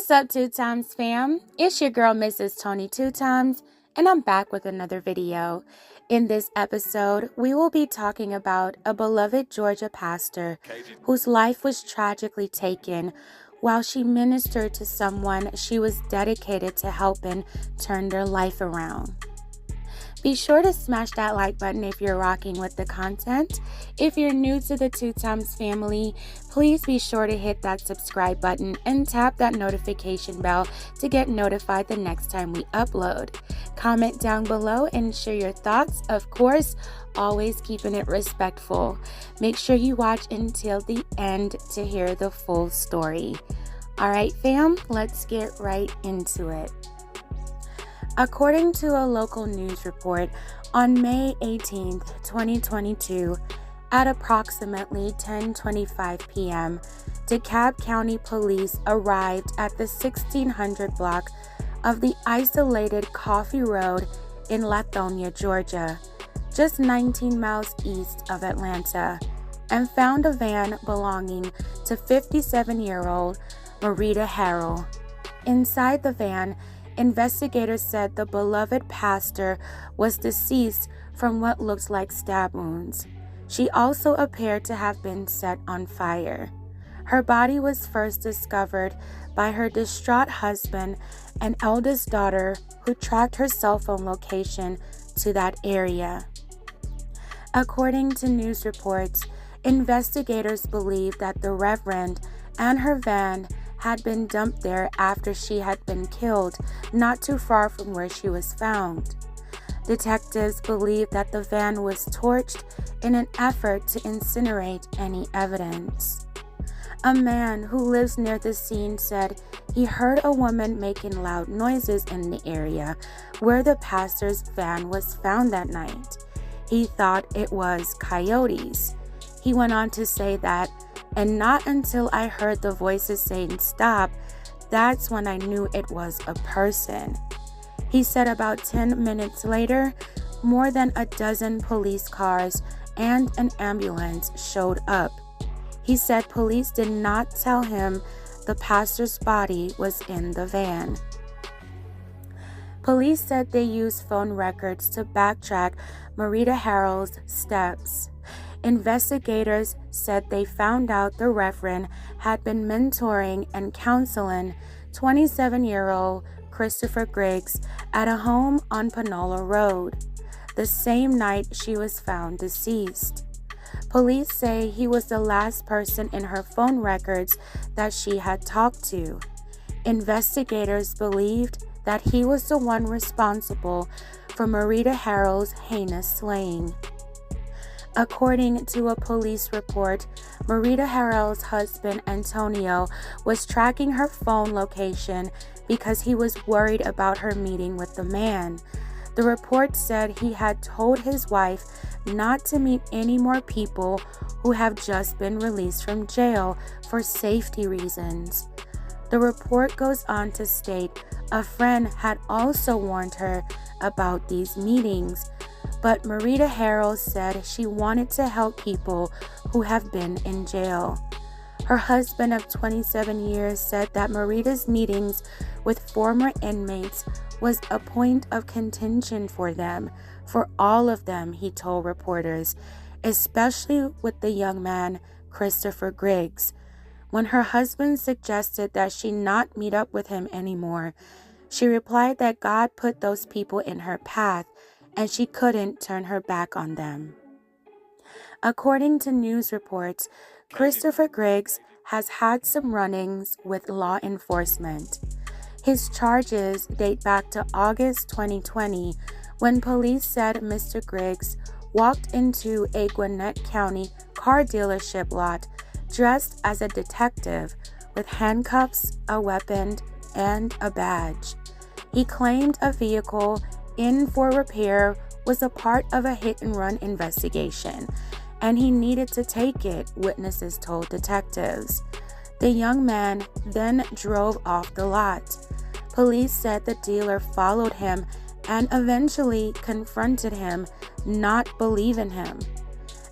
What's up, Two Times fam? It's your girl, Mrs. Tony Two Times, and I'm back with another video. In this episode, we will be talking about a beloved Georgia pastor whose life was tragically taken while she ministered to someone she was dedicated to helping turn their life around. Be sure to smash that like button if you're rocking with the content. If you're new to the Two Times family, please be sure to hit that subscribe button and tap that notification bell to get notified the next time we upload. Comment down below and share your thoughts, of course, always keeping it respectful. Make sure you watch until the end to hear the full story. Alright fam, let's get right into it. According to a local news report, on May 18, 2022, at approximately 10:25 p.m., DeKalb County Police arrived at the 1600 block of the isolated Coffee Road in Lithonia, Georgia, just 19 miles east of Atlanta, and found a van belonging to 57-year-old Marita Harrell. Inside the van, investigators said the beloved pastor was deceased from what looked like stab wounds. She also appeared to have been set on fire. Her body was first discovered by her distraught husband and eldest daughter, who tracked her cell phone location to that area. According to news reports, investigators believe that the Reverend and her van had been dumped there after she had been killed, not too far from where she was found. Detectives believe that the van was torched in an effort to incinerate any evidence. A man who lives near the scene said he heard a woman making loud noises in the area where the pastor's van was found that night. He thought it was coyotes. He went on to say that, "And not until I heard the voices saying stop, that's when I knew it was a person." He said about 10 minutes later, more than a dozen police cars and an ambulance showed up. He said police did not tell him the pastor's body was in the van. Police said they used phone records to backtrack Marita Harrell's steps. Investigators said they found out the Reverend had been mentoring and counseling 27-year-old Christopher Griggs at a home on Panola Road, the same night she was found deceased. Police say he was the last person in her phone records that she had talked to. Investigators believed that he was the one responsible for Marita Harrell's heinous slaying. According to a police report, Marita Harrell's husband Antonio was tracking her phone location because he was worried about her meeting with the man. The report said he had told his wife not to meet any more people who have just been released from jail for safety reasons. The report goes on to state a friend had also warned her about these meetings, but Marita Harrell said she wanted to help people who have been in jail. Her husband of 27 years said that Marita's meetings with former inmates was a point of contention for them, for all of them, he told reporters, especially with the young man, Christopher Griggs. When her husband suggested that she not meet up with him anymore, she replied that God put those people in her path and she couldn't turn her back on them. According to news reports, Christopher Griggs has had some run-ins with law enforcement. His charges date back to August 2020, when police said Mr. Griggs walked into a Gwinnett County car dealership lot dressed as a detective with handcuffs, a weapon, and a badge. He claimed a vehicle in for repair was a part of a hit-and-run investigation, and he needed to take it, witnesses told detectives. The young man then drove off the lot. Police said the dealer followed him and eventually confronted him, not believing him.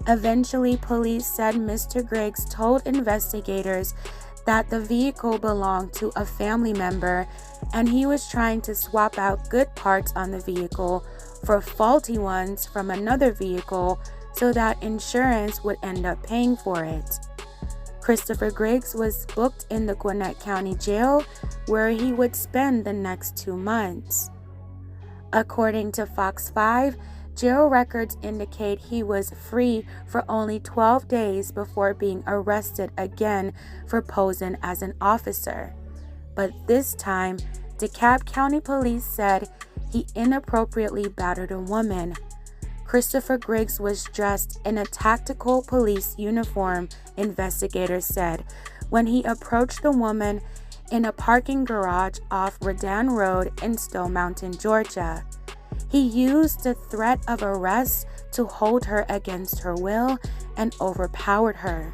Eventually, police said Mr. Griggs told investigators that the vehicle belonged to a family member, and he was trying to swap out good parts on the vehicle for faulty ones from another vehicle so that insurance would end up paying for it. Christopher Griggs was booked in the Gwinnett County Jail, where he would spend the next 2 months. According to Fox 5, jail records indicate he was free for only 12 days before being arrested again for posing as an officer. But this time, DeKalb County Police said he inappropriately battered a woman. Christopher Griggs was dressed in a tactical police uniform, investigators said, when he approached the woman in a parking garage off Redan Road in Stone Mountain, Georgia. He used the threat of arrest to hold her against her will and overpowered her.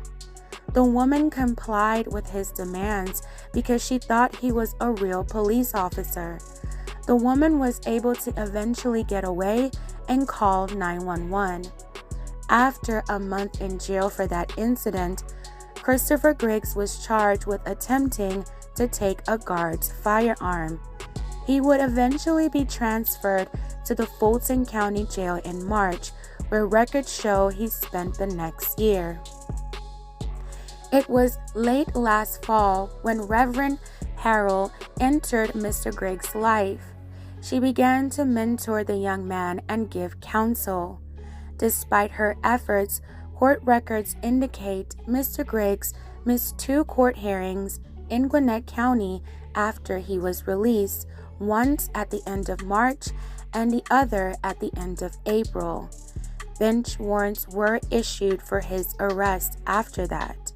The woman complied with his demands because she thought he was a real police officer. The woman was able to eventually get away and called 911. After a month in jail for that incident, Christopher Griggs was charged with attempting to take a guard's firearm. He would eventually be transferred to the Fulton County Jail in March, where records show he spent the next year. It was late last fall when Reverend Harrell entered Mr. Griggs' life. She began to mentor the young man and give counsel. Despite her efforts, court records indicate Mr. Griggs missed 2 court hearings in Gwinnett County after he was released, once at the end of March and the other at the end of April. Bench warrants were issued for his arrest after that.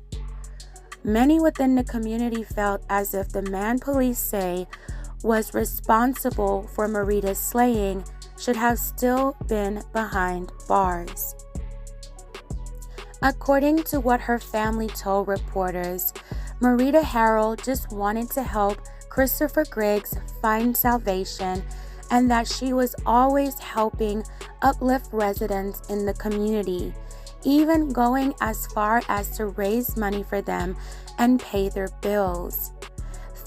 Many within the community felt as if the man police say was responsible for Marita's slaying should have still been behind bars. According to what her family told reporters, Marita Harrell just wanted to help Christopher Griggs find salvation, and that she was always helping uplift residents in the community, even going as far as to raise money for them and pay their bills.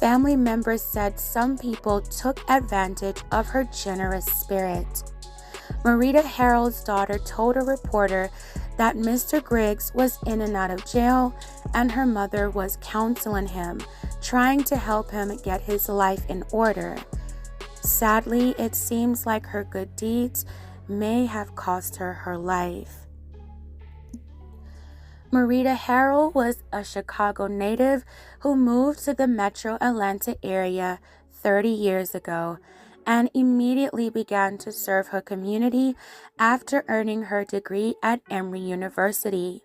Family members said some people took advantage of her generous spirit. Marita Harrell's daughter told a reporter that Mr. Griggs was in and out of jail, and her mother was counseling him, trying to help him get his life in order. Sadly, it seems like her good deeds may have cost her her life. Marita Harrell was a Chicago native who moved to the metro Atlanta area 30 years ago and immediately began to serve her community after earning her degree at Emory University.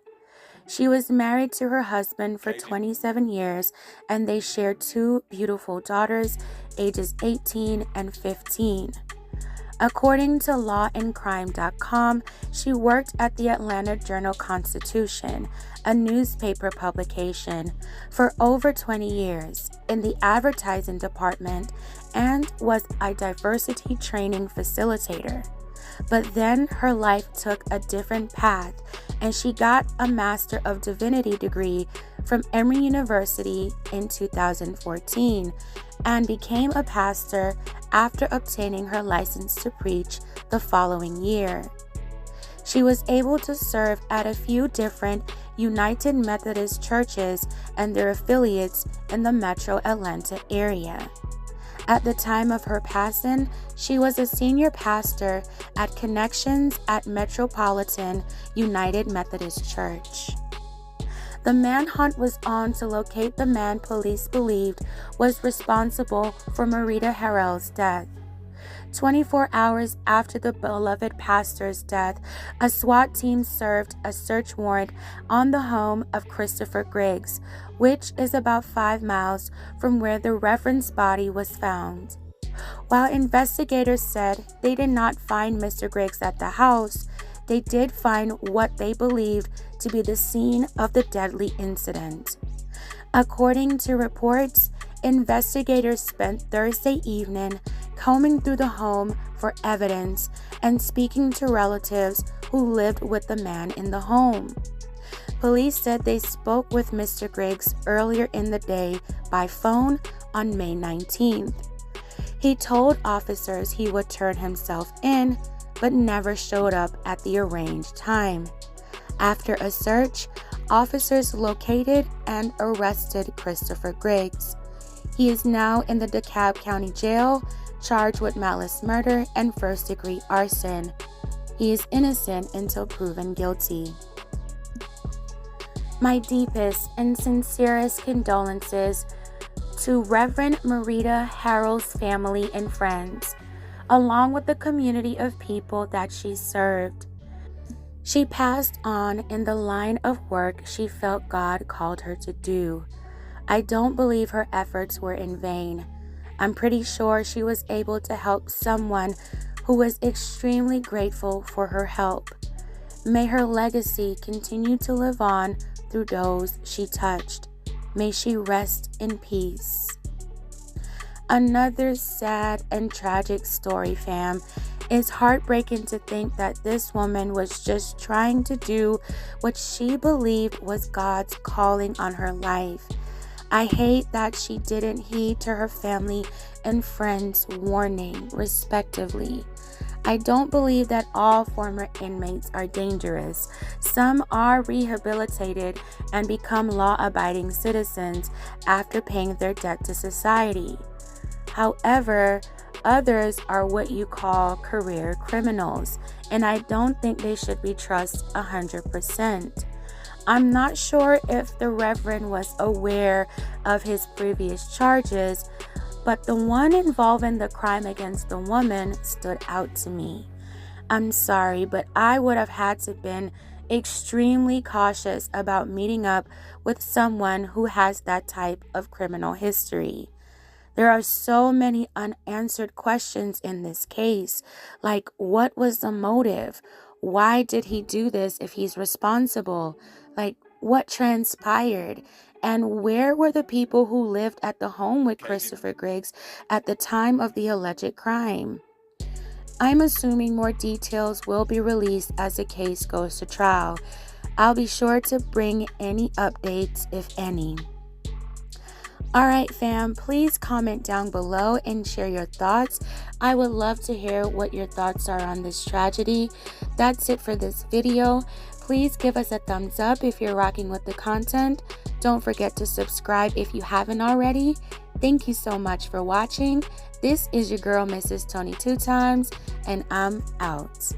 She was married to her husband for 27 years, and they shared 2 beautiful daughters, ages 18 and 15. According to lawandcrime.com, she worked at the Atlanta Journal-Constitution, a newspaper publication, for over 20 years in the advertising department and was a diversity training facilitator. But then her life took a different path, and she got a Master of Divinity degree from Emory University in 2014 and became a pastor after obtaining her license to preach the following year. She was able to serve at a few different United Methodist churches and their affiliates in the metro Atlanta area. At the time of her passing, she was a senior pastor at Connections at Metropolitan United Methodist Church. The manhunt was on to locate the man police believed was responsible for Marita Harrell's death. 24 hours after the beloved pastor's death, a SWAT team served a search warrant on the home of Christopher Griggs, which is about 5 miles from where the Reverend's body was found. While investigators said they did not find Mr. Griggs at the house, they did find what they believed to be the scene of the deadly incident. According to reports, investigators spent Thursday evening combing through the home for evidence and speaking to relatives who lived with the man in the home. Police said they spoke with Mr. Griggs earlier in the day by phone on May 19th. He told officers he would turn himself in, but never showed up at the arranged time. After a search, officers located and arrested Christopher Griggs. He is now in the DeKalb County Jail, charged with malice murder and first-degree arson. He is innocent until proven guilty. My deepest and sincerest condolences to Reverend Marita, Harrell's family and friends, along with the community of people that she served. She passed on in the line of work she felt God called her to do. I don't believe her efforts were in vain. I'm pretty sure she was able to help someone who was extremely grateful for her help. May her legacy continue to live on through those she touched. May she rest in peace. Another sad and tragic story, fam. It's heartbreaking to think that this woman was just trying to do what she believed was God's calling on her life. I hate that she didn't heed to her family and friends' warning, respectively. I don't believe that all former inmates are dangerous. Some are rehabilitated and become law-abiding citizens after paying their debt to society. However, others are what you call career criminals, and I don't think they should be trusted 100%. I'm not sure if the Reverend was aware of his previous charges, but the one involving the crime against the woman stood out to me. I'm sorry, but I would have had to been extremely cautious about meeting up with someone who has that type of criminal history. There are so many unanswered questions in this case, like what was the motive? Why did he do this if he's responsible? Like what transpired? And where were the people who lived at the home with Christopher Griggs at the time of the alleged crime? I'm assuming more details will be released as the case goes to trial. I'll be sure to bring any updates, if any. Alright fam, please comment down below and share your thoughts. I would love to hear what your thoughts are on this tragedy. That's it for this video. Please give us a thumbs up if you're rocking with the content. Don't forget to subscribe if you haven't already. Thank you so much for watching. This is your girl, Mrs. Tony 2 Times, and I'm out.